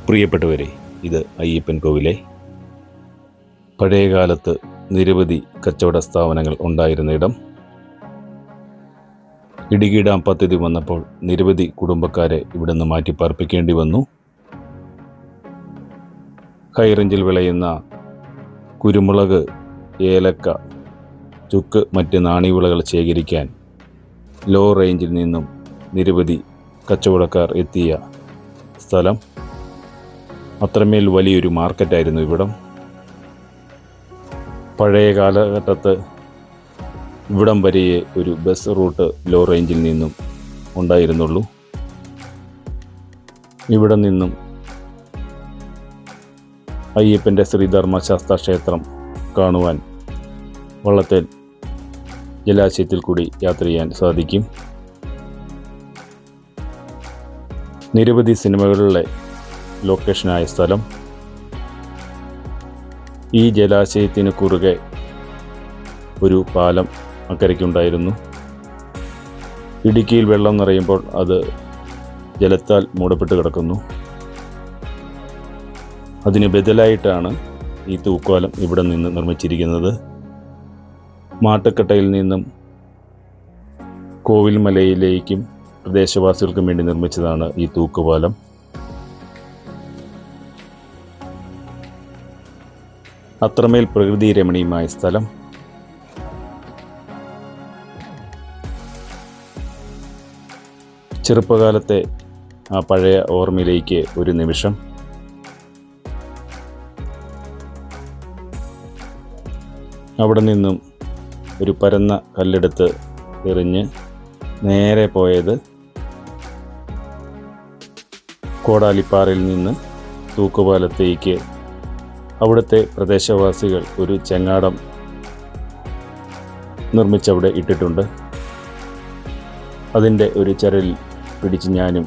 പ്രിയപ്പെട്ടവരെ, ഇത് അയ്യപ്പൻ കോവിലെ. പഴയകാലത്ത് നിരവധി കച്ചവട സ്ഥാപനങ്ങൾ ഉണ്ടായിരുന്ന ഇടം. ഇടുക്കി ഡാം പദ്ധതി വന്നപ്പോൾ നിരവധി കുടുംബക്കാരെ ഇവിടുന്ന് മാറ്റിപ്പാർപ്പിക്കേണ്ടി വന്നു. ഹൈറേഞ്ചിൽ വിളയുന്ന കുരുമുളക്, ഏലക്ക, ചുക്ക്, മറ്റ് നാണ്യവിളകൾ ശേഖരിക്കാൻ ലോ റേഞ്ചിൽ നിന്നും നിരവധി കച്ചവടക്കാർ എത്തിയ സ്ഥലം. അത്രമേൽ വലിയൊരു മാർക്കറ്റായിരുന്നു ഇവിടം. പഴയ കാലഘട്ടത്ത് ഇവിടം വരെയേ ഒരു ബസ് റൂട്ട് ലോ റേഞ്ചിൽ നിന്നും ഉണ്ടായിരുന്നുള്ളൂ. ഇവിടെ നിന്നും അയ്യപ്പൻ്റെ ശ്രീധർമ്മശാസ്ത്ര ക്ഷേത്രം കാണുവാൻ വള്ളത്തേൽ ജലാശയത്തിൽ കൂടി യാത്ര ചെയ്യാൻ സാധിക്കും. നിരവധി സിനിമകളിലെ ലൊക്കേഷനായ സ്ഥലം. ഈ ജലാശയത്തിന് കുറുകെ ഒരു പാലം അക്കരയ്ക്കുണ്ടായിരുന്നു. ഇടുക്കിയിൽ വെള്ളം നിറയുമ്പോൾ അത് ജലത്താൽ മൂടപ്പെട്ട് കിടക്കുന്നു. അതിന് ബദലായിട്ടാണ് ഈ തൂക്കുപാലം ഇവിടെ നിന്ന് നിർമ്മിച്ചിരിക്കുന്നത്. മാട്ടുക്കട്ടയിൽ നിന്നും കോവിൽമലയിലേക്കും പ്രദേശവാസികൾക്കും വേണ്ടി നിർമ്മിച്ചതാണ് ഈ തൂക്കുപാലം. അത്രമേൽ പ്രകൃതി രമണീയമായ സ്ഥലം. ചെറുപ്പകാലത്തെ ആ പഴയ ഓർമ്മയിലേക്ക് ഒരു നിമിഷം. അവിടെ നിന്നും ഒരു പരന്ന കല്ലെടുത്ത് എറിഞ്ഞ് നേരെ പോയത് കോടാലിപ്പാറയിൽ നിന്ന് തൂക്കുപാലത്തേക്ക്. അവിടുത്തെ പ്രദേശവാസികൾ ഒരു ചെങ്ങാടം നിർമ്മിച്ചവിടെ ഇട്ടിട്ടുണ്ട്. അതിൻ്റെ ഒരു ചരൽ പിടിച്ച് ഞാനും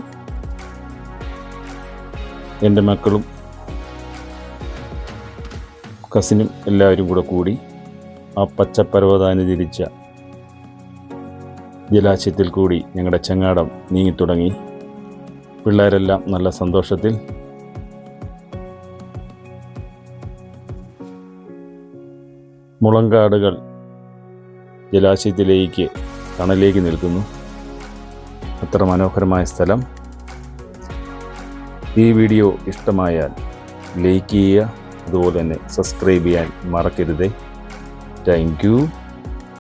എൻ്റെ മക്കളും കസിനും എല്ലാവരും കൂടി ആ പച്ചപ്പർവ്വതാനി തിരിച്ച ജലാശയത്തിൽ കൂടി ഞങ്ങളുടെ ചെങ്ങാടം നീങ്ങിത്തുടങ്ങി. പിള്ളേരെല്ലാം നല്ല സന്തോഷത്തിൽ. മുളങ്കാടുകൾ ജലാശയത്തിലേക്ക് തണലേക്ക് നിൽക്കുന്നു. അത്ര മനോഹരമായ സ്ഥലം. ഈ വീഡിയോ ഇഷ്ടമായാൽ ലൈക്ക് ചെയ്യുക, അതുപോലെ തന്നെ സബ്സ്ക്രൈബ് ചെയ്യാൻ മറക്കരുതേ. Thank you.